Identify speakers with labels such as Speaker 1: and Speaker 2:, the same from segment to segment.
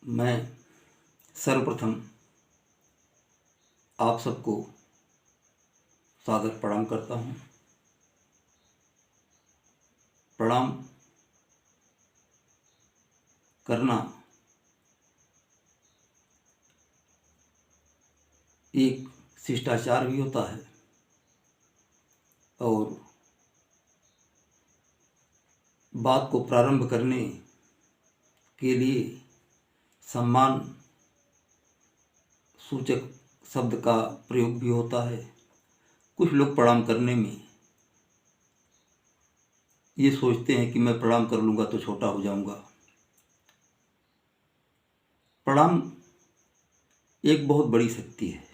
Speaker 1: मैं सर्वप्रथम आप सबको सादर प्रणाम करता हूँ। प्रणाम करना एक शिष्टाचार भी होता है और बात को प्रारंभ करने के लिए सम्मान सूचक शब्द का प्रयोग भी होता है। कुछ लोग प्रणाम करने में ये सोचते हैं कि मैं प्रणाम कर लूँगा तो छोटा हो जाऊँगा। प्रणाम एक बहुत बड़ी शक्ति है।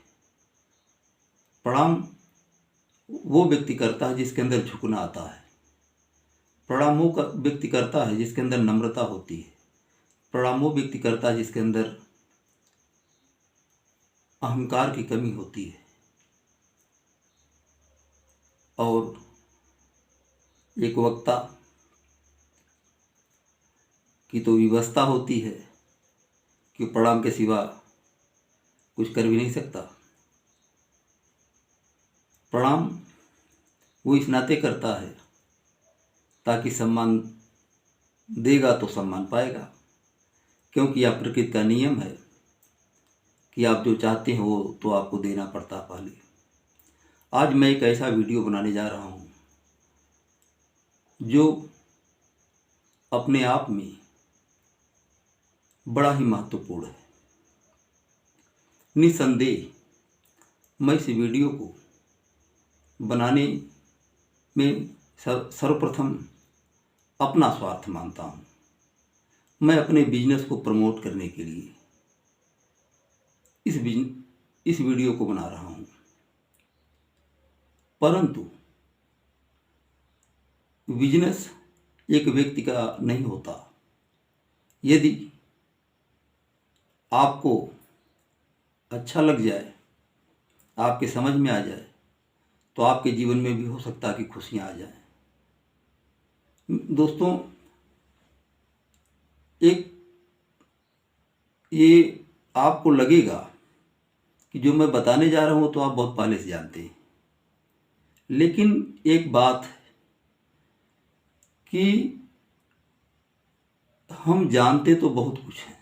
Speaker 1: प्रणाम वो व्यक्ति करता है जिसके अंदर झुकना आता है। प्रणाम वो व्यक्ति करता है जिसके अंदर नम्रता होती है। प्रणाम वो व्यक्ति करता है जिसके अंदर अहंकार की कमी होती है। और एक वक्ता की तो विवशता होती है कि प्रणाम के सिवा कुछ कर भी नहीं सकता। प्रणाम वो इस नाते करता है ताकि सम्मान देगा तो सम्मान पाएगा, क्योंकि यह प्रकृति का नियम है कि आप जो चाहते हैं वो तो आपको देना पड़ता पहले। आज मैं एक ऐसा वीडियो बनाने जा रहा हूँ जो अपने आप में बड़ा ही महत्वपूर्ण है। निस्संदेह मैं इस वीडियो को बनाने में सर्वप्रथम अपना स्वार्थ मानता हूँ। मैं अपने बिजनेस को प्रमोट करने के लिए इस वीडियो को बना रहा हूँ, परंतु बिजनेस एक व्यक्ति का नहीं होता। यदि आपको अच्छा लग जाए, आपके समझ में आ जाए, तो आपके जीवन में भी हो सकता है कि खुशियाँ आ जाएं। दोस्तों, ये आपको लगेगा कि जो मैं बताने जा रहा हूँ तो आप बहुत पहले से जानते हैं, लेकिन एक बात है कि हम जानते तो बहुत कुछ हैं।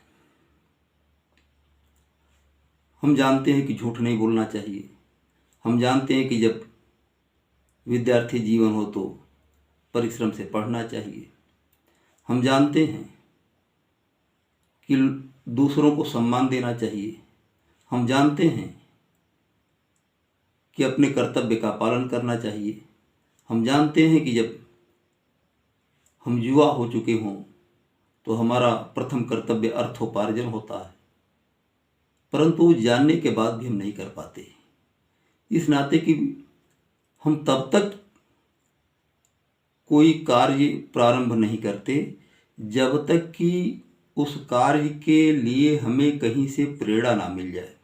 Speaker 1: हम जानते हैं कि झूठ नहीं बोलना चाहिए। हम जानते हैं कि जब विद्यार्थी जीवन हो तो परिश्रम से पढ़ना चाहिए। हम जानते हैं कि दूसरों को सम्मान देना चाहिए। हम जानते हैं कि अपने कर्तव्य का पालन करना चाहिए। हम जानते हैं कि जब हम युवा हो चुके हों तो हमारा प्रथम कर्तव्य अर्थोपार्जन होता है, परंतु जानने के बाद भी हम नहीं कर पाते, इस नाते कि हम तब तक कोई कार्य प्रारंभ नहीं करते जब तक कि उस कार्य के लिए हमें कहीं से प्रेरणा ना मिल जाए।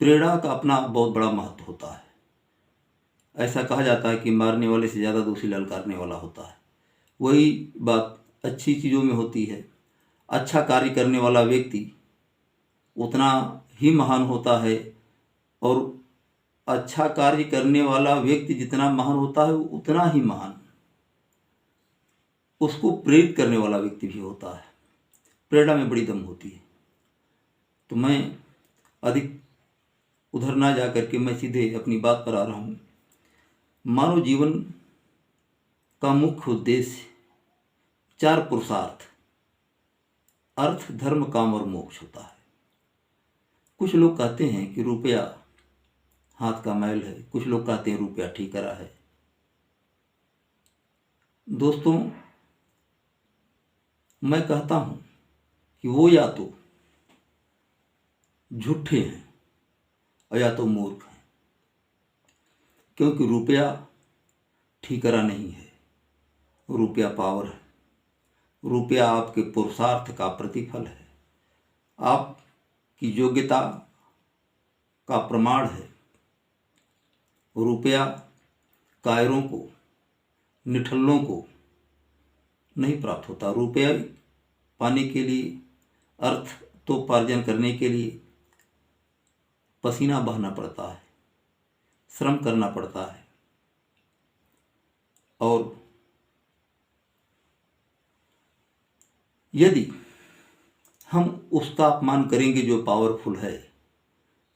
Speaker 1: प्रेरणा का अपना बहुत बड़ा महत्व होता है। ऐसा कहा जाता है कि मारने वाले से ज़्यादा दोषी ललकारने वाला होता है। वही बात अच्छी चीज़ों में होती है। अच्छा कार्य करने वाला व्यक्ति उतना ही महान होता है, और अच्छा कार्य करने वाला व्यक्ति जितना महान होता है उतना ही महान उसको प्रेरित करने वाला व्यक्ति भी होता है। प्रेरणा में बड़ी दम होती है। तो मैं अधिक उधर ना जा करके मैं सीधे अपनी बात पर आ रहा हूँ। मानव जीवन का मुख्य उद्देश्य 4 पुरुषार्थ अर्थ, धर्म, काम और मोक्ष होता है। कुछ लोग कहते हैं कि रुपया हाथ का मैल है। कुछ लोग कहते हैं रुपया ठीकरा है। दोस्तों, मैं कहता हूं कि वो या तो झूठे हैं और या तो मूर्ख हैं, क्योंकि रुपया ठीकरा नहीं है। रुपया पावर है। रुपया आपके पुरुषार्थ का प्रतिफल है, आपकी योग्यता का प्रमाण है। रुपया कायरों को, निठल्लों को नहीं प्राप्त होता। रुपया पाने के लिए अर्थ तो उपार्जन करने के लिए पसीना बहाना पड़ता है, श्रम करना पड़ता है, और यदि हम उसका अपमान करेंगे जो पावरफुल है,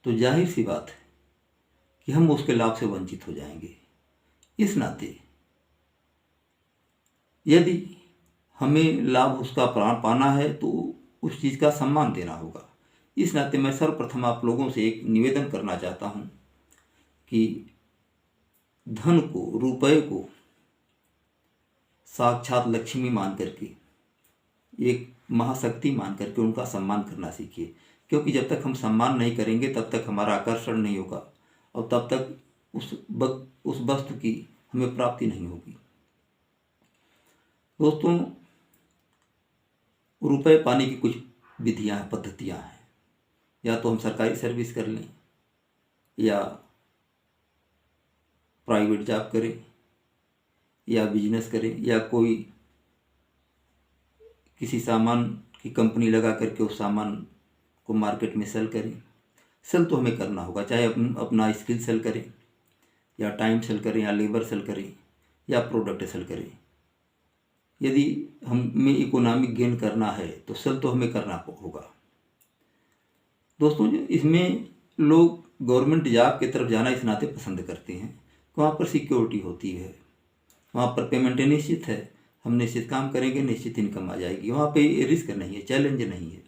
Speaker 1: तो जाहिर सी बात है कि हम उसके लाभ से वंचित हो जाएंगे। इस नाते यदि हमें लाभ उसका पाना है तो उस चीज़ का सम्मान देना होगा। इस नाते मैं सर्वप्रथम आप लोगों से एक निवेदन करना चाहता हूँ कि धन को, रुपए को साक्षात लक्ष्मी मान करके, एक महाशक्ति मान करके उनका सम्मान करना सीखिए। क्योंकि जब तक हम सम्मान नहीं करेंगे तब तक हमारा आकर्षण नहीं होगा और तब तक उस वस्तु की हमें प्राप्ति नहीं होगी। दोस्तों, रुपए पाने की कुछ विधियां, पद्धतियां हैं। या तो हम सरकारी सर्विस कर लें, या प्राइवेट जॉब करें, या बिजनेस करें, या कोई किसी सामान की कंपनी लगा करके उस सामान को मार्केट में सेल करें। सेल तो हमें करना होगा, चाहे अपना स्किल सेल करें, या टाइम सेल करें, या लेबर सेल करें, या प्रोडक्ट सेल करें। यदि हमें इकोनॉमिक गेन करना है तो सेल तो हमें करना होगा। दोस्तों, इसमें लोग गवर्नमेंट जॉब की तरफ जाना इस नाते पसंद करते हैं, वहाँ पर सिक्योरिटी होती है, वहाँ पर पेमेंट निश्चित है, हम निश्चित काम करेंगे, निश्चित इनकम आ जाएगी। वहाँ पे रिस्क नहीं है, चैलेंज नहीं है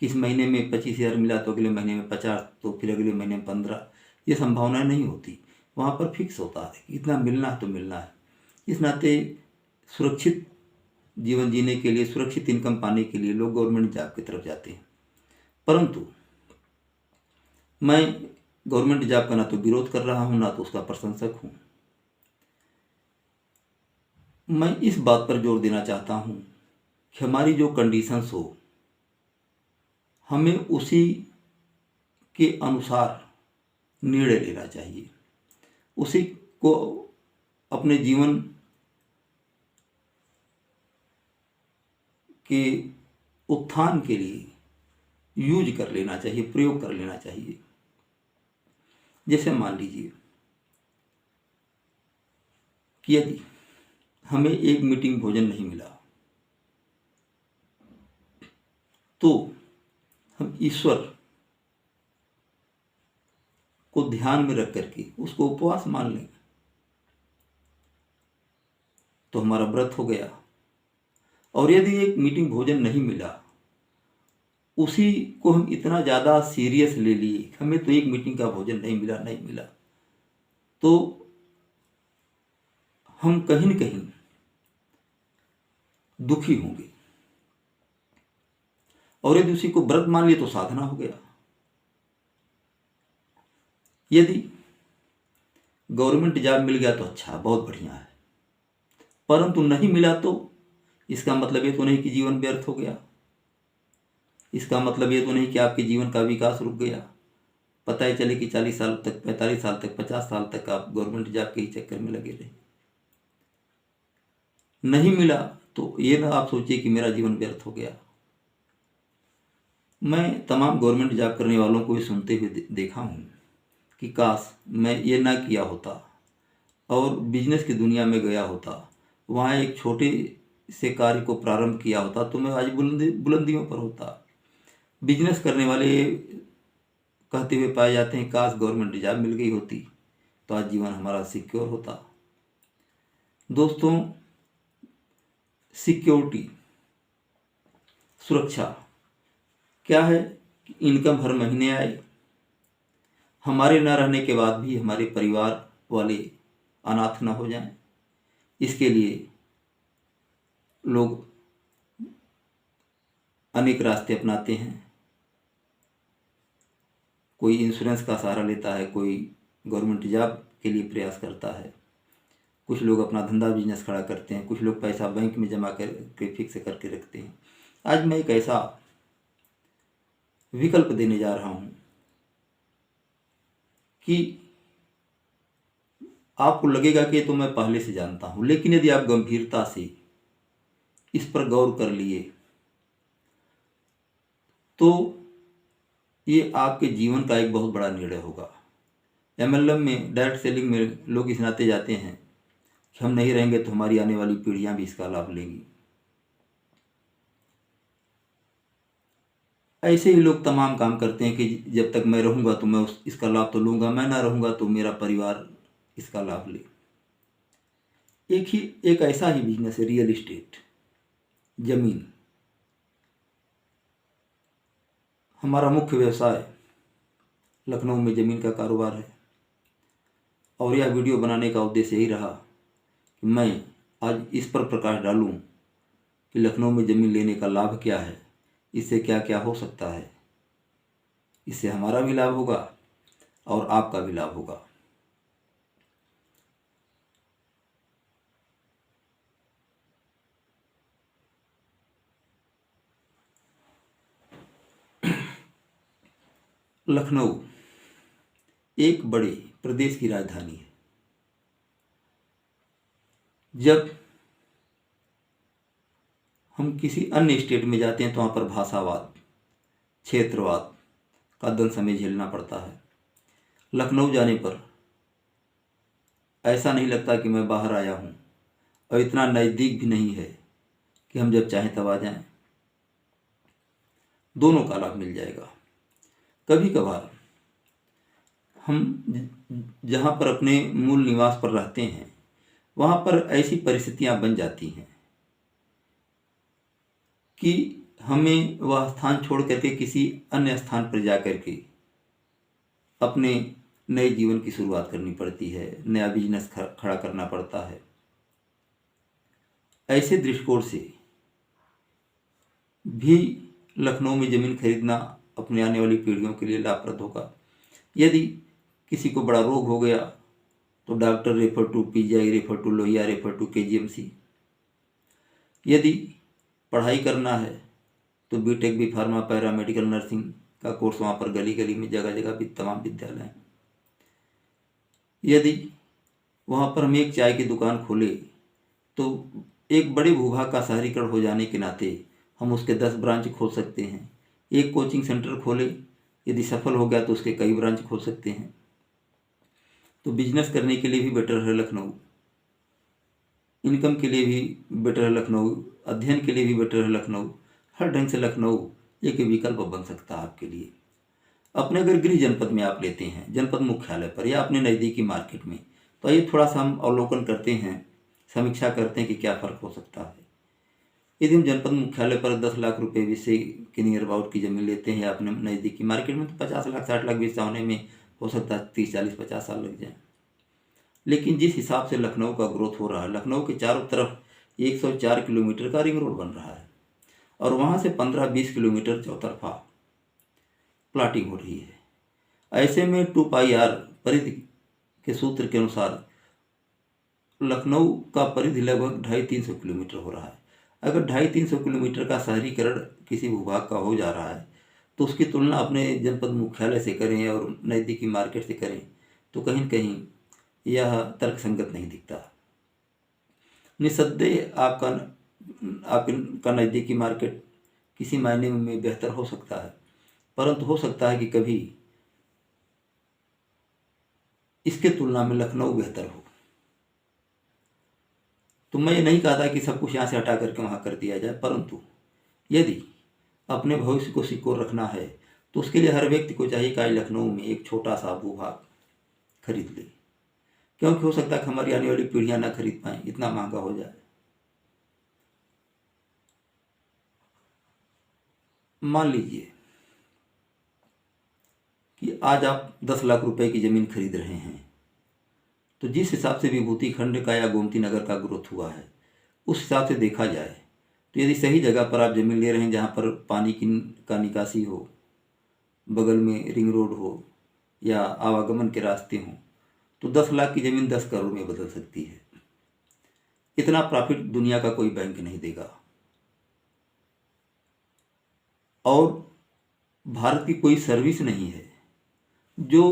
Speaker 1: कि इस महीने में 25,000 मिला तो अगले महीने में 50, तो फिर अगले महीने में 15, ये संभावनाएं नहीं होती। वहाँ पर फिक्स होता है कि इतना मिलना है तो मिलना है। इस नाते सुरक्षित जीवन जीने के लिए, सुरक्षित इनकम पाने के लिए लोग गवर्नमेंट जॉब की तरफ जाते हैं। परंतु मैं गवर्नमेंट जॉब का ना तो विरोध कर रहा हूँ, ना तो उसका प्रशंसक हूँ। मैं इस बात पर जोर देना चाहता हूँ कि हमारी जो कंडीशंस हो, हमें उसी के अनुसार निर्णय लेना चाहिए, उसी को अपने जीवन के उत्थान के लिए यूज कर लेना चाहिए, प्रयोग कर लेना चाहिए। जैसे मान लीजिए कि यदि हमें एक मीटिंग भोजन नहीं मिला तो हम ईश्वर को ध्यान में रख करके उसको उपवास मान लें तो हमारा व्रत हो गया। और यदि एक मीटिंग भोजन नहीं मिला, उसी को हम इतना ज़्यादा सीरियस ले लिए, हमें तो एक मीटिंग का भोजन नहीं मिला, तो हम कहीं न कहीं दुखी होंगे। और यदि उसी को व्रत मान लिए तो साधना हो गया। यदि गवर्नमेंट जॉब मिल गया तो अच्छा, बहुत बढ़िया है, परंतु नहीं मिला तो इसका मतलब ये तो नहीं कि जीवन व्यर्थ हो गया। इसका मतलब ये तो नहीं कि आपके जीवन का विकास रुक गया। पता ही चले कि 40 साल तक, 45 साल तक, 50 साल तक आप गवर्नमेंट जॉब के ही चक्कर में लगे रहे। नहीं मिला तो ये ना आप सोचिए कि मेरा जीवन व्यर्थ हो गया। मैं तमाम गवर्नमेंट जॉब करने वालों को ये सुनते हुए देखा हूँ कि काश मैं ये ना किया होता और बिजनेस की दुनिया में गया होता, वहाँ एक छोटे से कार्य को प्रारंभ किया होता तो मैं आज बुलंदियों पर होता। बिजनेस करने वाले कहते हुए पाए जाते हैं काश गवर्नमेंट जॉब मिल गई होती तो आज जीवन हमारा सिक्योर होता। दोस्तों, सिक्योरिटी, सुरक्षा क्या है कि इनकम हर महीने आए, हमारे न रहने के बाद भी हमारे परिवार वाले अनाथ न हो जाएं। इसके लिए लोग अनेक रास्ते अपनाते हैं। कोई इंश्योरेंस का सहारा लेता है, कोई गवर्नमेंट जॉब के लिए प्रयास करता है, कुछ लोग अपना धंधा बिजनेस खड़ा करते हैं, कुछ लोग पैसा बैंक में जमा करके फिक्स करके रखते हैं। आज मैं एक ऐसा विकल्प देने जा रहा हूँ कि आपको लगेगा कि ये तो मैं पहले से जानता हूँ, लेकिन यदि आप गंभीरता से इस पर गौर कर लिए तो ये आपके जीवन का एक बहुत बड़ा निर्णय होगा। एमएलएम में, डायरेक्ट सेलिंग में लोग इस नाते जाते हैं कि हम नहीं रहेंगे तो हमारी आने वाली पीढ़ियां भी इसका लाभ लेंगी। ऐसे ही लोग तमाम काम करते हैं कि जब तक मैं रहूँगा तो मैं इसका लाभ तो लूँगा, मैं ना रहूँगा तो मेरा परिवार इसका लाभ ले। एक ऐसा ही बिजनेस है रियल इस्टेट, जमीन। हमारा मुख्य व्यवसाय लखनऊ में ज़मीन का कारोबार है और यह वीडियो बनाने का उद्देश्य यही रहा कि मैं आज इस पर प्रकाश डालूं कि लखनऊ में ज़मीन लेने का लाभ क्या है, इससे क्या क्या हो सकता है। इससे हमारा भी लाभ होगा और आपका भी लाभ होगा। लखनऊ एक बड़े प्रदेश की राजधानी है। जब हम किसी अन्य स्टेट में जाते हैं तो वहाँ पर भाषावाद, क्षेत्रवाद का दंश हमें झेलना पड़ता है। लखनऊ जाने पर ऐसा नहीं लगता कि मैं बाहर आया हूँ, और इतना नज़दीक भी नहीं है कि हम जब चाहें तब आ जाएं। दोनों का लाभ मिल जाएगा। कभी कभार हम जहाँ पर अपने मूल निवास पर रहते हैं वहाँ पर ऐसी परिस्थितियाँ बन जाती हैं कि हमें वह स्थान छोड़ करके किसी अन्य स्थान पर जा कर के अपने नए जीवन की शुरुआत करनी पड़ती है, नया बिजनेस खड़ा करना पड़ता है। ऐसे दृष्टिकोण से भी लखनऊ में ज़मीन खरीदना अपने आने वाली पीढ़ियों के लिए लाभप्रद होगा। यदि किसी को बड़ा रोग हो गया तो doctor refer to PGI, refer to Lohia, refer to KGMC. यदि पढ़ाई करना है तो BTech, B pharma, paramedical, nursing का कोर्स वहाँ पर गली गली में, जगह जगह भी तमाम विद्यालय हैं। यदि वहाँ पर हम एक चाय की दुकान खोले तो एक बड़े भूभाग का शहरीकरण हो जाने के नाते हम उसके 10 ब्रांच खोल सकते हैं। एक कोचिंग सेंटर खोले, यदि सफल हो गया तो उसके कई ब्रांच खोल सकते हैं। तो बिजनेस करने के लिए भी बेटर है लखनऊ, इनकम के लिए भी बेटर है लखनऊ, अध्ययन के लिए भी बेटर है लखनऊ। हर ढंग से लखनऊ एक विकल्प बन सकता है आपके लिए। अपने अगर गृह जनपद में आप लेते हैं, जनपद मुख्यालय पर या अपने नज़दीकी मार्केट में, तो आइए थोड़ा सा हम अवलोकन करते हैं, समीक्षा करते हैं कि क्या फ़र्क हो सकता है। यदि हम जनपद मुख्यालय पर 10 लाख रुपए विषय के नियर अबाउट की ज़मीन लेते हैं अपने नज़दीकी मार्केट में, तो 50 लाख 60 लाख विषय होने में हो सकता है 30 40 50 साल लग जाए। लेकिन जिस हिसाब से लखनऊ का ग्रोथ हो रहा है, लखनऊ के चारों तरफ 104 किलोमीटर का रिंग रोड बन रहा है और वहाँ से 15-20 किलोमीटर चौतरफा प्लाटिंग हो रही है। ऐसे में 2πr परिधि के सूत्र के अनुसार लखनऊ का परिधि लगभग 250-300 किलोमीटर हो रहा है। अगर 250-300 किलोमीटर का शहरीकरण किसी भूभाग का हो जा रहा है तो उसकी तुलना अपने जनपद मुख्यालय से करें और नज़दीकी मार्केट से करें तो कहीं न कहीं यह तर्कसंगत नहीं दिखता। निस्संदेह आपका नज़दीकी मार्केट किसी मायने में बेहतर हो सकता है, परंतु हो सकता है कि कभी इसके तुलना में लखनऊ बेहतर हो। तो मैं ये नहीं कहता कि सब कुछ यहाँ से हटा करके वहाँ कर दिया जाए, परंतु यदि अपने भविष्य को सिक्योर रखना है तो उसके लिए हर व्यक्ति को चाहिए कि लखनऊ में एक छोटा सा भूभाग खरीद ले, क्योंकि हो सकता है कि हमारी आने वाली पीढ़ियाँ ना खरीद पाएँ, इतना महंगा हो जाए। मान लीजिए कि आज आप 10 लाख रुपए की ज़मीन खरीद रहे हैं, तो जिस हिसाब से विभूति खंड का या गोमती नगर का ग्रोथ हुआ है उस हिसाब से देखा जाए तो यदि सही जगह पर आप ज़मीन ले रहे हैं जहाँ पर पानी का निकासी हो, बगल में रिंग रोड हो या आवागमन के रास्ते हों, तो 10 लाख की ज़मीन 10 करोड़ में बदल सकती है। इतना प्रॉफिट दुनिया का कोई बैंक नहीं देगा और भारत की कोई सर्विस नहीं है जो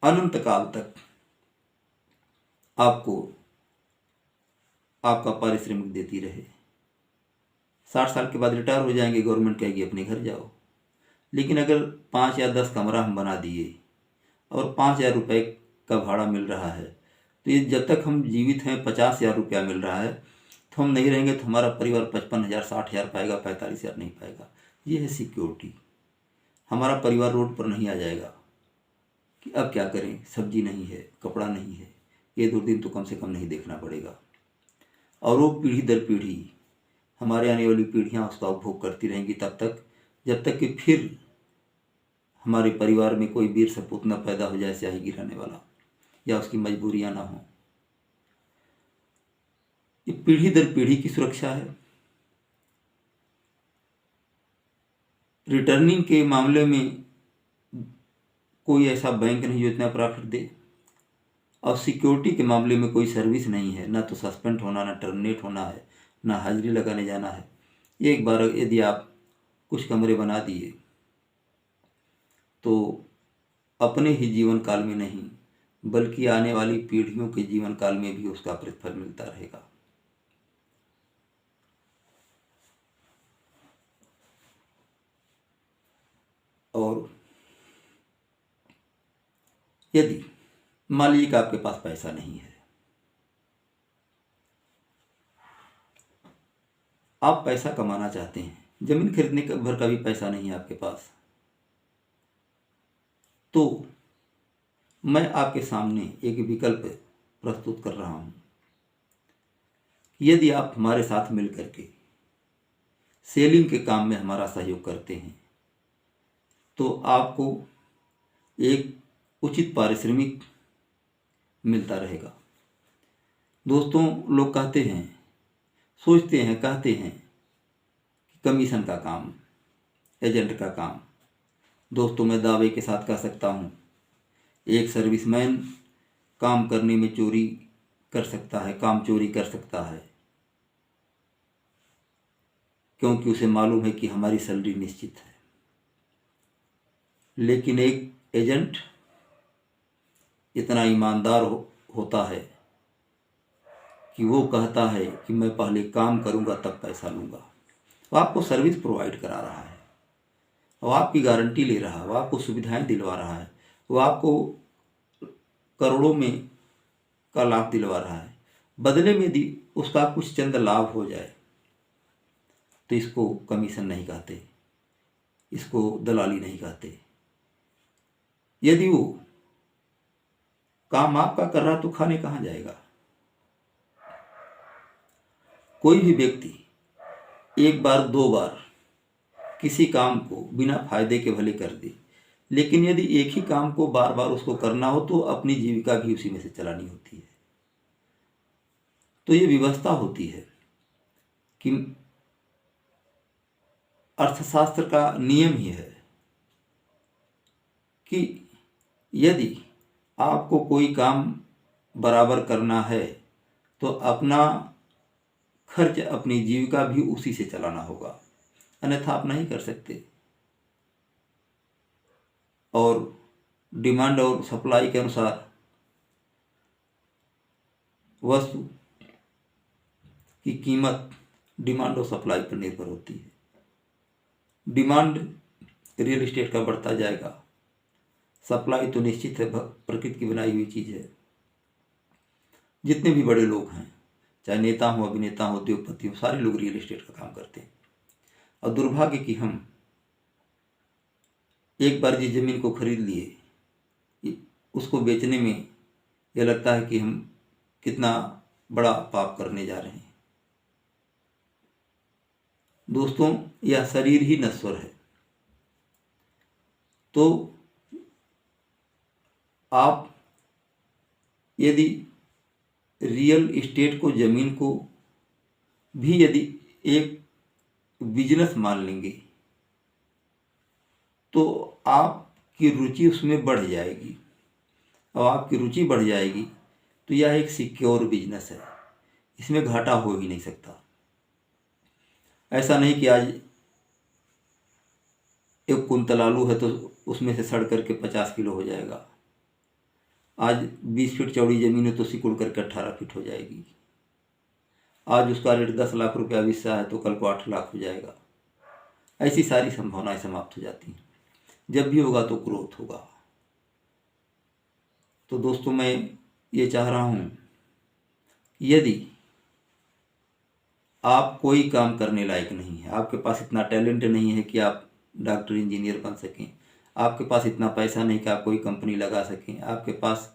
Speaker 1: अनंत काल तक आपको आपका पारिश्रमिक देती रहे। 60 साल के बाद रिटायर हो जाएंगे, गवर्नमेंट कहेगी अपने घर जाओ। लेकिन अगर 5 या 10 कमरा हम बना दिए और 5,000 रुपये का भाड़ा मिल रहा है, तो ये जब तक हम जीवित हैं 50,000 रुपया मिल रहा है, तो हम नहीं रहेंगे तो हमारा परिवार 55,000 60,000 पाएगा, 45,000 नहीं पाएगा। ये है सिक्योरिटी। हमारा परिवार रोड पर नहीं आ जाएगा कि अब क्या करें, सब्जी नहीं है, कपड़ा नहीं है, ये 2 दिन तो कम से कम नहीं देखना पड़ेगा। और वो पीढ़ी दर पीढ़ी, हमारे आने वाली पीढ़ियाँ उसका उपभोग करती रहेंगी तब तक, जब तक कि फिर हमारे परिवार में कोई वीर सपूत न पैदा हो जाए स्याही गिराने वाला, या उसकी मजबूरियाँ ना हों। ये पीढ़ी दर पीढ़ी की सुरक्षा है। रिटर्निंग के मामले में कोई ऐसा बैंक नहीं जो इतना प्रॉफिट दे, और सिक्योरिटी के मामले में कोई सर्विस नहीं है, ना तो सस्पेंड होना, ना टर्मिनेट होना है, ना हाजिरी लगाने जाना है। एक बार यदि आप कुछ कमरे बना दिए तो अपने ही जीवन काल में नहीं बल्कि आने वाली पीढ़ियों के जीवन काल में भी उसका प्रतिफल मिलता रहेगा। और यदि मान लीजिए कि आपके पास पैसा नहीं है, आप पैसा कमाना चाहते हैं, जमीन खरीदने का भर का भी पैसा नहीं है आपके पास, तो मैं आपके सामने एक विकल्प प्रस्तुत कर रहा हूँ। यदि आप हमारे साथ मिल करके सेलिंग के काम में हमारा सहयोग करते हैं तो आपको एक उचित पारिश्रमिक मिलता रहेगा। दोस्तों, लोग कहते हैं, सोचते हैं, कहते हैं कि कमीशन का काम, एजेंट का काम। दोस्तों, मैं दावे के साथ कह सकता हूँ, एक सर्विसमैन काम करने में चोरी कर सकता है, काम चोरी कर सकता है, क्योंकि उसे मालूम है कि हमारी सैलरी निश्चित है। लेकिन एक एजेंट इतना ईमानदार होता है कि वो कहता है कि मैं पहले काम करूँगा तब पैसा लूँगा। वो आपको सर्विस प्रोवाइड करा रहा है, वो आपकी गारंटी ले रहा है, वो आपको सुविधाएं दिलवा रहा है, वो आपको करोड़ों में का लाभ दिलवा रहा है। बदले में यदि उसका कुछ चंद लाभ हो जाए तो इसको कमीशन नहीं कहते, इसको दलाली नहीं कहते। यदि वो काम आपका कर रहा तो खाने कहाँ जाएगा? कोई भी व्यक्ति एक बार 2 बार किसी काम को बिना फायदे के भले कर दे, लेकिन यदि एक ही काम को बार बार उसको करना हो तो अपनी जीविका भी उसी में से चलानी होती है। तो ये व्यवस्था होती है कि अर्थशास्त्र का नियम ही है कि यदि आपको कोई काम बराबर करना है तो अपना खर्च, अपनी जीविका भी उसी से चलाना होगा, अन्यथा आप नहीं कर सकते। और डिमांड और सप्लाई के अनुसार वस्तु की कीमत डिमांड और सप्लाई पर निर्भर होती है। डिमांड रियल एस्टेट का बढ़ता जाएगा, सप्लाई तो निश्चित है, प्रकृति की बनाई हुई चीज़ है। जितने भी बड़े लोग हैं, चाहे नेता हों, अभिनेता हों, उद्योगपति हों, सारे लोग रियल एस्टेट का काम करते हैं। और दुर्भाग्य कि हम एक बार जिस ज़मीन को खरीद लिए, उसको बेचने में यह लगता है कि हम कितना बड़ा पाप करने जा रहे हैं। दोस्तों, यह शरीर ही नश्वर है, तो आप यदि रियल एस्टेट को, ज़मीन को भी यदि एक बिजनेस मान लेंगे तो आपकी रुचि उसमें बढ़ जाएगी, और आपकी रुचि बढ़ जाएगी तो यह एक सिक्योर बिजनेस है, इसमें घाटा हो ही नहीं सकता। ऐसा नहीं कि आज 1 कुंतल आलू है तो उसमें से सड़ करके 50 किलो हो जाएगा। आज 20 फीट चौड़ी ज़मीन है तो सिकुड़ करके 18 फीट हो जाएगी। आज उसका रेट 10 लाख रुपया हिस्सा है तो कल को 8 लाख हो जाएगा। ऐसी सारी संभावनाएं समाप्त हो जाती हैं। जब भी होगा तो ग्रोथ होगा। तो दोस्तों मैं ये चाह रहा हूँ, यदि आप कोई काम करने लायक नहीं है, आपके पास इतना टैलेंट नहीं है कि आप डॉक्टर इंजीनियर बन सकें, आपके पास इतना पैसा नहीं कि आप कोई कंपनी लगा सकें, आपके पास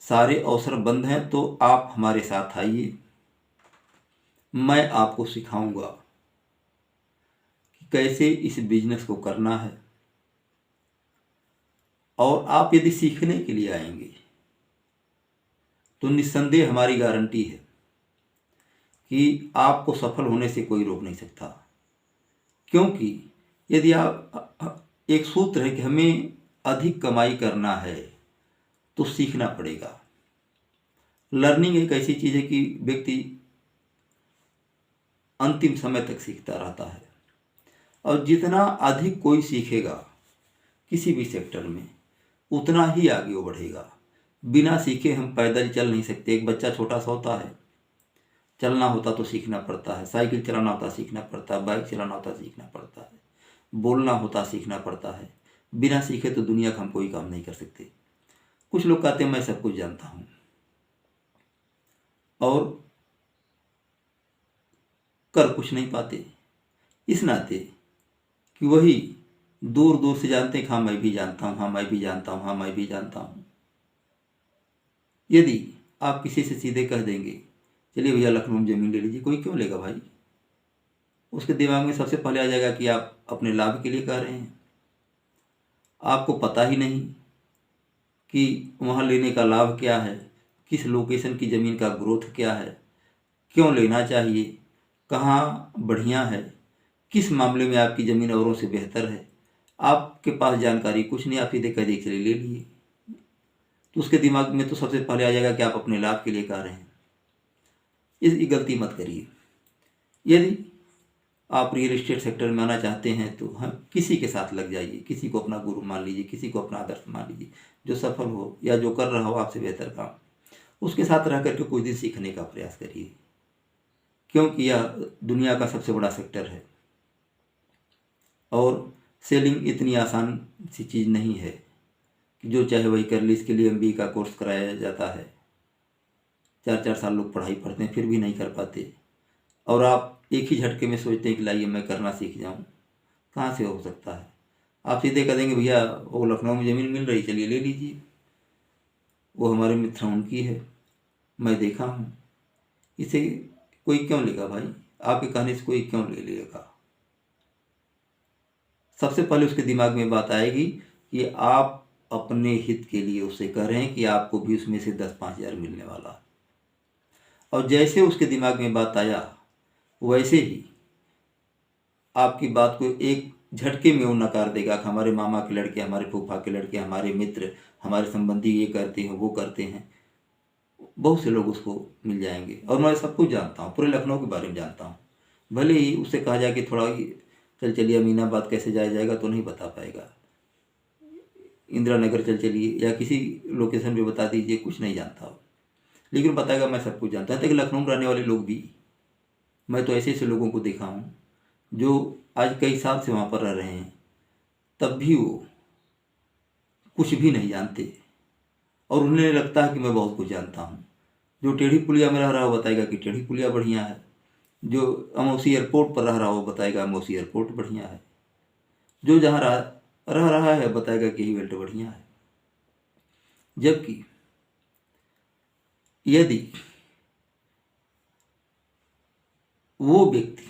Speaker 1: सारे अवसर बंद हैं, तो आप हमारे साथ आइए। मैं आपको सिखाऊंगा कि कैसे इस बिजनेस को करना है। और आप यदि सीखने के लिए आएंगे तो निस्संदेह हमारी गारंटी है कि आपको सफल होने से कोई रोक नहीं सकता। क्योंकि यदि आप, एक सूत्र है कि हमें अधिक कमाई करना है तो सीखना पड़ेगा। लर्निंग एक ऐसी चीज़ है कि व्यक्ति अंतिम समय तक सीखता रहता है, और जितना अधिक कोई सीखेगा किसी भी सेक्टर में, उतना ही आगे वो बढ़ेगा। बिना सीखे हम पैदल चल नहीं सकते। एक बच्चा छोटा सा होता है, चलना होता तो सीखना पड़ता है, साइकिल चलाना होता सीखना पड़ता है, बाइक चलाना होता सीखना पड़ता है, बोलना होता सीखना पड़ता है। बिना सीखे तो दुनिया का हम कोई काम नहीं कर सकते। कुछ लोग कहते हैं मैं सब कुछ जानता हूँ, और कर कुछ नहीं पाते, इस नाते कि वही दूर दूर से जानते हैं कि हाँ मैं भी जानता हूँ, हाँ मैं भी जानता हूँ, हाँ मैं भी जानता हूँ। यदि आप किसी से सीधे कह देंगे चलिए भैया लखनऊ में ज़मीन ले लीजिए, कोई क्यों लेगा भाई? उसके दिमाग में सबसे पहले आ जाएगा कि आप अपने लाभ के लिए कह रहे हैं। आपको पता ही नहीं कि वहाँ लेने का लाभ क्या है, किस लोकेशन की ज़मीन का ग्रोथ क्या है, क्यों लेना चाहिए, कहाँ बढ़िया है, किस मामले में आपकी ज़मीन औरों से बेहतर है। आपके पास जानकारी कुछ नहीं, आप सीधे कह दिए चलिए ले लिए, तो उसके दिमाग में तो सबसे पहले आ जाएगा कि आप अपने लाभ के लिए कह रहे हैं। इसकी गलती मत करिए। यदि आप रियल एस्टेट सेक्टर में आना चाहते हैं तो हम किसी के साथ लग जाइए, किसी को अपना गुरु मान लीजिए, किसी को अपना आदर्श मान लीजिए, जो सफल हो या जो कर रहा हो आपसे बेहतर काम, उसके साथ रह करके कुछ दिन सीखने का प्रयास करिए। क्योंकि यह दुनिया का सबसे बड़ा सेक्टर है, और सेलिंग इतनी आसान सी चीज़ नहीं है कि जो चाहे वही कर ले। इसके लिए MBA का कोर्स कराया जाता है, 4-4 साल लोग पढ़ाई पढ़ते हैं फिर भी नहीं कर पाते, और आप एक ही झटके में सोचते हैं कि लाइए मैं करना सीख जाऊं। कहाँ से हो सकता है? आप सीधे कह देंगे भैया वो लखनऊ में ज़मीन मिल रही, चलिए ले लीजिए, वो हमारे मित्र हैं उनकी है, मैं देखा हूँ, इसे कोई क्यों लेगा भाई? आपके कहने से कोई क्यों ले लेगा? सबसे पहले उसके दिमाग में बात आएगी कि आप अपने हित के लिए उसे कह रहे हैं कि आपको भी उसमें से 10-5 हज़ार मिलने वाला है। और जैसे उसके दिमाग में बात आया, वैसे ही आपकी बात को एक झटके में वो नकार देगा कि हमारे मामा के लड़के, हमारे फूफा के लड़के, हमारे मित्र, हमारे संबंधी ये करते हैं वो करते हैं। बहुत से लोग उसको मिल जाएंगे, और मैं सब कुछ जानता हूँ, पूरे लखनऊ के बारे में जानता हूँ। भले ही उससे कहा जाए कि थोड़ा चल चलिए अमीनाबाद कैसे जाया जाएगा तो नहीं बता पाएगा, इंदिरा नगर चल चलिए या किसी लोकेशन पे बता दीजिए, कुछ नहीं जानता हो, लेकिन बताएगा मैं सब कुछ जानता हूँ। लेकिन लखनऊ में रहने वाले लोग भी, मैं तो ऐसे ऐसे लोगों को देखा हूँ जो आज कई साल से वहाँ पर रह रहे हैं, तब भी वो कुछ भी नहीं जानते, और उन्हें लगता है कि मैं बहुत कुछ जानता हूँ। जो टेढ़ी पुलिया में रह रहा हो बताएगा कि टेढ़ी पुलिया बढ़िया है, जो अमौसी एयरपोर्ट पर रह रहा हो बताएगा अमौसी एयरपोर्ट बढ़िया है, जो जहाँ रह रहा है बताएगा कि यही बेल्ट बढ़िया है। जबकि यदि वो व्यक्ति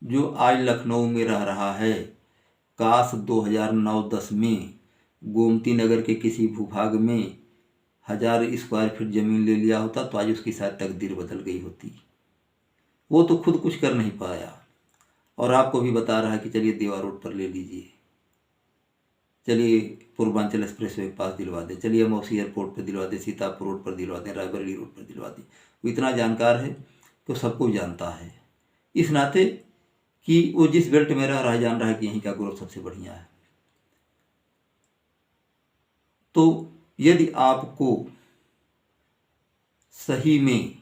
Speaker 1: जो आज लखनऊ में रह रहा है, काश 2009-10 में गोमती नगर के किसी भूभाग में 1000 स्क्वायर फीट ज़मीन ले लिया होता तो आज उसकी शायद तकदीर बदल गई होती। वो तो खुद कुछ कर नहीं पाया, और आपको भी बता रहा है कि चलिए देवा रोड पर ले लीजिए, चलिए पूर्वांचल एक्सप्रेसवे के पास दिलवा दें, चलिए अमौसी एयरपोर्ट पर दिलवा दें, सीतापुर रोड पर दिलवा दें, रायबरेली रोड पर दिलवा दें। वो इतना जानकार है कि सब कुछ जानता है, इस नाते कि वो जिस बेल्ट में रह रहा है जान रहा है कि यहीं का ग्रोथ सबसे बढ़िया है। तो यदि आपको सही में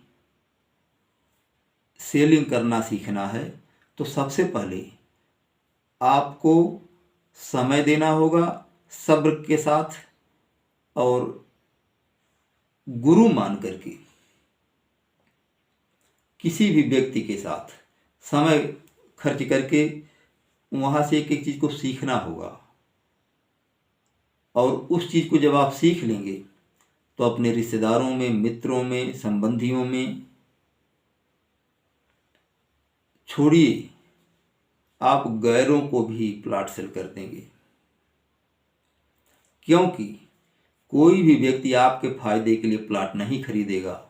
Speaker 1: सेलिंग करना सीखना है तो सबसे पहले आपको समय देना होगा सब्र के साथ, और गुरु मान करके किसी भी व्यक्ति के साथ समय खर्च करके वहाँ से एक एक चीज़ को सीखना होगा। और उस चीज़ को जब आप सीख लेंगे तो अपने रिश्तेदारों में, मित्रों में, संबंधियों में छोड़िए, आप गैरों को भी प्लाट सेल कर देंगे। क्योंकि कोई भी व्यक्ति आपके फायदे के लिए प्लाट नहीं खरीदेगा।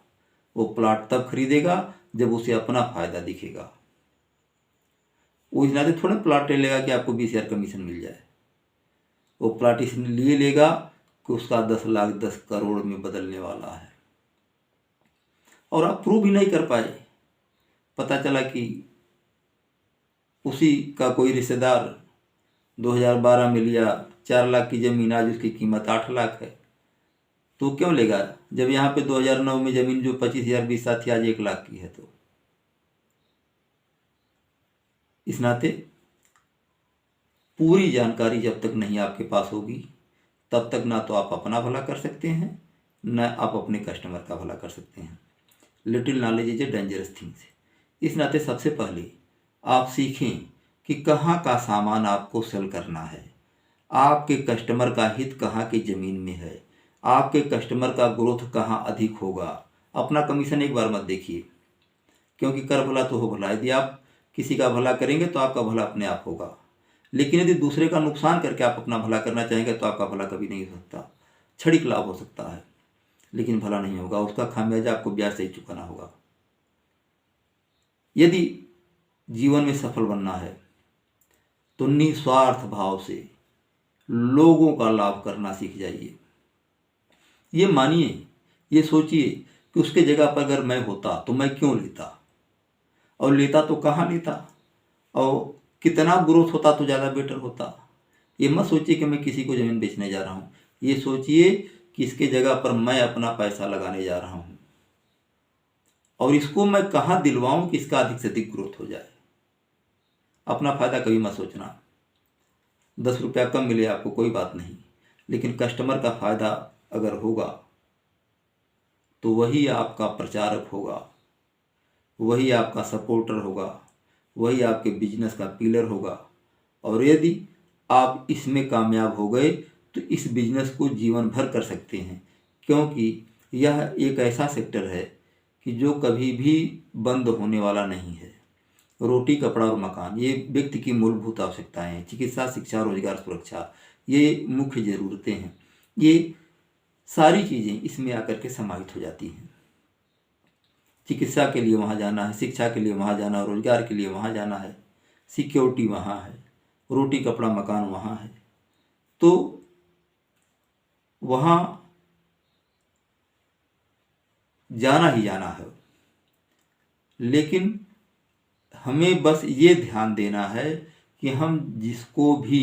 Speaker 1: वो प्लाट तब खरीदेगा जब उसे अपना फायदा दिखेगा। वो इस नाते थोड़ा प्लाट ले लेगा कि आपको 20,000 कमीशन मिल जाए। वो प्लाट इसलिए लेगा कि उसका 10 लाख 10 करोड़ में बदलने वाला है, और आप प्रूव भी नहीं कर पाए। पता चला कि उसी का कोई रिश्तेदार 2012 में लिया 4 लाख की ज़मीन, आज उसकी कीमत 8 लाख है। तो क्यों लेगा जब यहाँ पे 2009 में ज़मीन जो 25,000 बीसा थी आज 1 लाख की है। तो इस नाते पूरी जानकारी जब तक नहीं आपके पास होगी तब तक ना तो आप अपना भला कर सकते हैं, न आप अपने कस्टमर का भला कर सकते हैं। Little knowledge is a dangerous things. इस नाते सबसे पहले आप सीखें कि कहाँ का सामान आपको सेल करना है, आपके कस्टमर का हित कहाँ की ज़मीन में है, आपके कस्टमर का ग्रोथ कहाँ अधिक होगा। अपना कमीशन एक बार मत देखिए, क्योंकि कर भला तो हो भला। यदि आप किसी का भला करेंगे तो आपका भला अपने आप होगा, लेकिन यदि दूसरे का नुकसान करके आप अपना भला करना चाहेंगे तो आपका भला कभी नहीं हो सकता। क्षणिक लाभ हो सकता है लेकिन भला नहीं होगा, उसका खामियाजा आपको ब्याज से ही चुकाना होगा। यदि जीवन में सफल बनना है तो निस्वार्थ भाव से लोगों का लाभ करना सीख जाइए। ये मानिए, ये सोचिए कि उसके जगह पर अगर मैं होता तो मैं क्यों लेता, और लेता तो कहाँ लेता, और कितना ग्रोथ होता तो ज़्यादा बेटर होता। ये मत सोचिए कि मैं किसी को ज़मीन बेचने जा रहा हूँ, ये सोचिए कि इसके जगह पर मैं अपना पैसा लगाने जा रहा हूँ और इसको मैं कहाँ दिलवाऊँ कि इसका अधिक से अधिक ग्रोथ हो जाए। अपना फ़ायदा कभी मत सोचना। 10 रुपया कम मिले आपको कोई बात नहीं, लेकिन कस्टमर का फ़ायदा अगर होगा तो वही आपका प्रचारक होगा, वही आपका सपोर्टर होगा, वही आपके बिजनेस का पिलर होगा। और यदि आप इसमें कामयाब हो गए तो इस बिजनेस को जीवन भर कर सकते हैं, क्योंकि यह एक ऐसा सेक्टर है कि जो कभी भी बंद होने वाला नहीं है। रोटी, कपड़ा और मकान ये व्यक्ति की मूलभूत आवश्यकताएं हैं। चिकित्सा, शिक्षा, रोजगार, सुरक्षा ये मुख्य ज़रूरतें हैं। ये सारी चीज़ें इसमें आकर के समाहित हो जाती हैं। चिकित्सा के लिए वहाँ जाना है, शिक्षा के लिए वहाँ जाना है, रोजगार के लिए वहाँ जाना है, सिक्योरिटी वहाँ है, रोटी, कपड़ा, मकान वहाँ है, तो वहाँ जाना ही जाना है। लेकिन हमें बस ये ध्यान देना है कि हम जिसको भी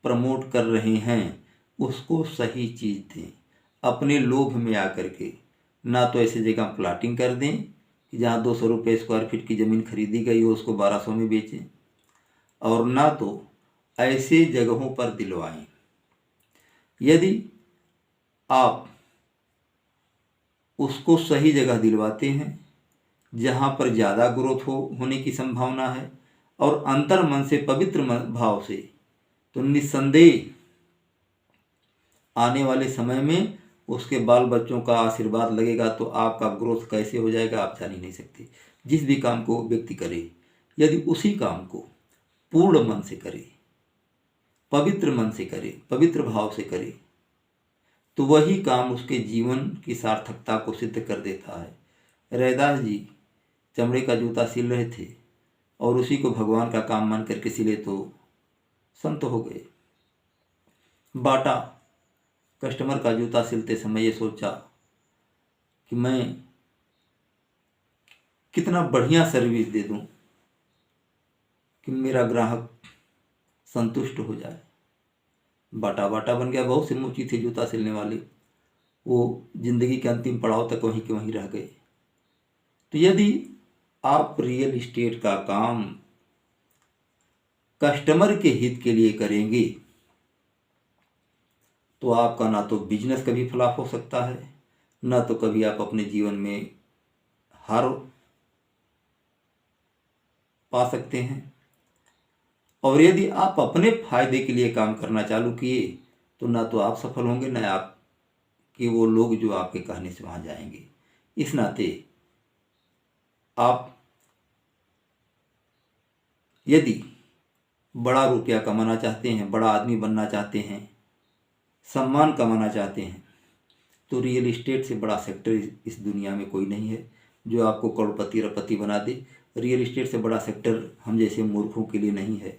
Speaker 1: प्रमोट कर रहे हैं उसको सही चीज़ दें। अपने लोभ में आकर के ना तो ऐसी जगह प्लाटिंग कर दें कि जहाँ 200 रुपये स्क्वायर फीट की ज़मीन खरीदी गई हो उसको 1200 में बेचें, और ना तो ऐसे जगहों पर दिलवाएं। यदि आप उसको सही जगह दिलवाते हैं जहाँ पर ज़्यादा ग्रोथ होने की संभावना है और अंतर मन से पवित्र भाव से, तो निस्संदेह आने वाले समय में उसके बाल बच्चों का आशीर्वाद लगेगा तो आपका ग्रोथ कैसे हो जाएगा आप जान ही नहीं सकते। जिस भी काम को व्यक्ति करे यदि उसी काम को पूर्ण मन से करे, पवित्र मन से करे, पवित्र भाव से करे, तो वही काम उसके जीवन की सार्थकता को सिद्ध कर देता है। रैदास जी चमड़े का जूता सिल रहे थे और उसी को भगवान का काम मान करके सिले तो संत हो गए। बाटा कस्टमर का जूता सिलते समय ये सोचा कि मैं कितना बढ़िया सर्विस दे दूं कि मेरा ग्राहक संतुष्ट हो जाए। बाटा बाटा बन गया। बहुत से मुची थे जूता सिलने वाले, वो जिंदगी के अंतिम पड़ाव तक वहीं के वहीं रह गए। तो यदि आप रियल इस्टेट का काम कस्टमर के हित के लिए करेंगे तो आपका ना तो बिजनेस कभी फ्लॉप हो सकता है, ना तो कभी आप अपने जीवन में हार पा सकते हैं। और यदि आप अपने फायदे के लिए काम करना चालू किए तो ना तो आप सफल होंगे, ना आपके वो लोग जो आपके कहने से वहाँ जाएंगे। इस नाते आप यदि बड़ा रुपया कमाना चाहते हैं, बड़ा आदमी बनना चाहते हैं, सम्मान कमाना चाहते हैं, तो रियल इस्टेट से बड़ा सेक्टर इस दुनिया में कोई नहीं है जो आपको करोड़पति रपति बना दे। रियल इस्टेट से बड़ा सेक्टर हम जैसे मूर्खों के लिए नहीं है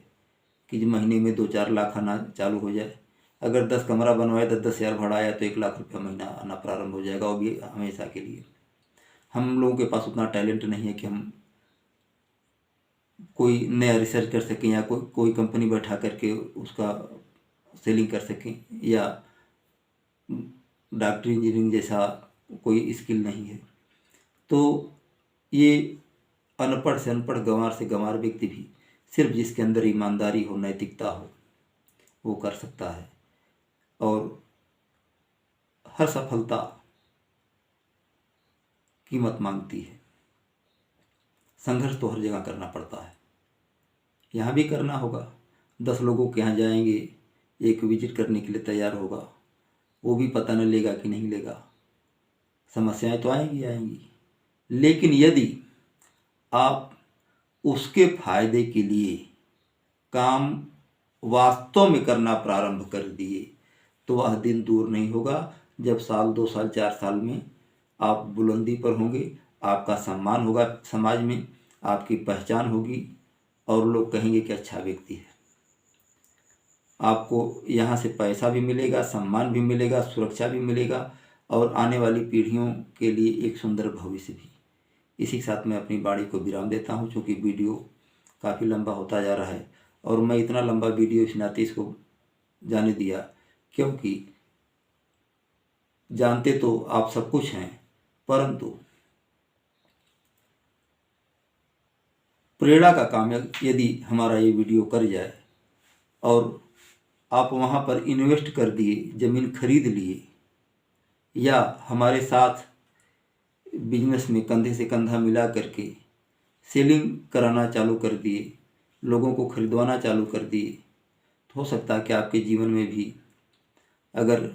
Speaker 1: कि जो महीने में 2-4 लाख आना चालू हो जाए। अगर 10 कमरा बनवाए, 10,000 भाड़ा आया तो 1 लाख रुपया महीना आना प्रारंभ हो जाएगा, वो भी हमेशा के लिए। हम लोगों के पास उतना टैलेंट नहीं है कि हम कोई नया रिसर्च कर सकें या कोई कंपनी बैठा करके उसका सेलिंग कर सकें, या डॉक्टरी इंजीनियरिंग जैसा कोई स्किल नहीं है। तो ये अनपढ़ से अनपढ़, गंवार से गंवार व्यक्ति भी सिर्फ जिसके अंदर ईमानदारी हो, नैतिकता हो, वो कर सकता है। और हर सफलता कीमत मांगती है। संघर्ष तो हर जगह करना पड़ता है, यहाँ भी करना होगा। 10 लोगों के यहाँ जाएंगे, एक विजिट करने के लिए तैयार होगा, वो भी पता न लेगा कि नहीं लेगा। समस्याएं तो आएंगी आएंगी, लेकिन यदि आप उसके फायदे के लिए काम वास्तव में करना प्रारंभ कर दिए तो वह दिन दूर नहीं होगा जब साल 2 साल 4 साल में आप बुलंदी पर होंगे, आपका सम्मान होगा समाज में, आपकी पहचान होगी और लोग कहेंगे कि अच्छा व्यक्ति है। आपको यहाँ से पैसा भी मिलेगा, सम्मान भी मिलेगा, सुरक्षा भी मिलेगा और आने वाली पीढ़ियों के लिए एक सुंदर भविष्य भी। इसी के साथ मैं अपनी वाणी को विराम देता हूँ, क्योंकि वीडियो काफ़ी लंबा होता जा रहा है। और मैं इतना लंबा वीडियो इस नाते इसको जाने दिया क्योंकि जानते तो आप सब कुछ हैं, परंतु प्रेरणा का काम यदि हमारा ये वीडियो कर जाए और आप वहाँ पर इन्वेस्ट कर दिए, ज़मीन खरीद लिए, या हमारे साथ बिजनेस में कंधे से कंधा मिला करके सेलिंग कराना चालू कर दिए, लोगों को खरीदवाना चालू कर दिए, तो हो सकता है कि आपके जीवन में भी अगर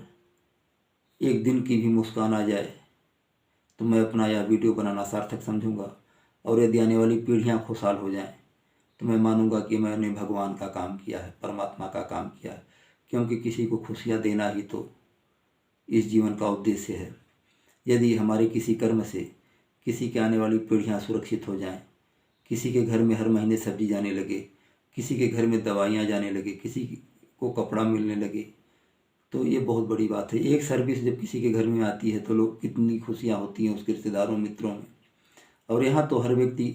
Speaker 1: एक दिन की भी मुस्कान आ जाए तो मैं अपना यह वीडियो बनाना सार्थक समझूंगा। और यदि आने वाली पीढ़ियां खुशहाल हो जाएं तो मैं मानूंगा कि मैंने भगवान का काम किया है, परमात्मा का काम किया है, क्योंकि किसी को खुशियां देना ही तो इस जीवन का उद्देश्य है। यदि हमारे किसी कर्म से किसी के आने वाली पीढ़ियां सुरक्षित हो जाएं, किसी के घर में हर महीने सब्जी जाने लगे, किसी के घर में दवाइयाँ जाने लगे, किसी को कपड़ा मिलने लगे, तो ये बहुत बड़ी बात है। एक सर्विस जब किसी के घर में आती है तो लोग कितनी खुशियाँ होती हैं उसके रिश्तेदारों मित्रों में। और यहाँ तो हर व्यक्ति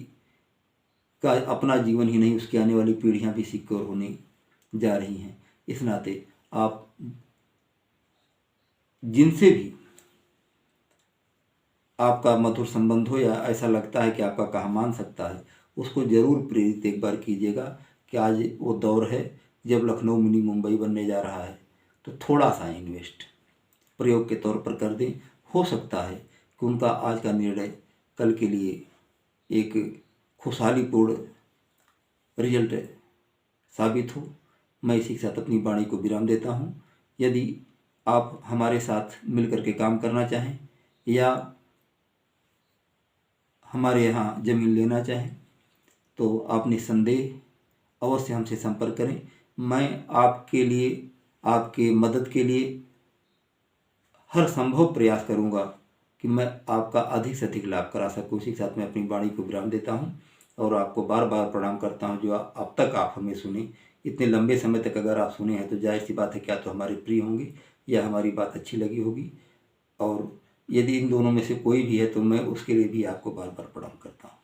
Speaker 1: का अपना जीवन ही नहीं, उसकी आने वाली पीढ़ियाँ भी सिक्योर होने जा रही हैं। इस नाते आप जिनसे भी आपका मधुर संबंध हो या ऐसा लगता है कि आपका काम मान सकता है, उसको ज़रूर प्रेरित एक बार कीजिएगा कि आज वो दौर है जब लखनऊ मिनी मुंबई बनने जा रहा है, तो थोड़ा सा इन्वेस्ट प्रयोग के तौर पर कर दें। हो सकता है कि उनका आज का निर्णय कल के लिए एक खुशहालीपूर्ण रिजल्ट साबित हो। मैं इसी के साथ अपनी वाणी को विराम देता हूँ। यदि आप हमारे साथ मिलकर के काम करना चाहें या हमारे यहाँ ज़मीन लेना चाहें तो आप निस्संदेह अवश्य हमसे संपर्क करें। मैं आपके लिए, आपके मदद के लिए हर संभव प्रयास करूंगा कि मैं आपका अधिक से अधिक लाभ करा सकूं। इसी के साथ मैं अपनी वाणी को विराम देता हूं और आपको बार बार प्रणाम करता हूं जो अब तक आप हमें सुने। इतने लंबे समय तक अगर आप सुने हैं तो जाहिर सी बात है क्या तो हमारे प्रिय होंगे या हमारी बात अच्छी लगी होगी। और यदि इन दोनों में से कोई भी है तो मैं उसके लिए भी आपको बार बार प्रणाम करता हूँ।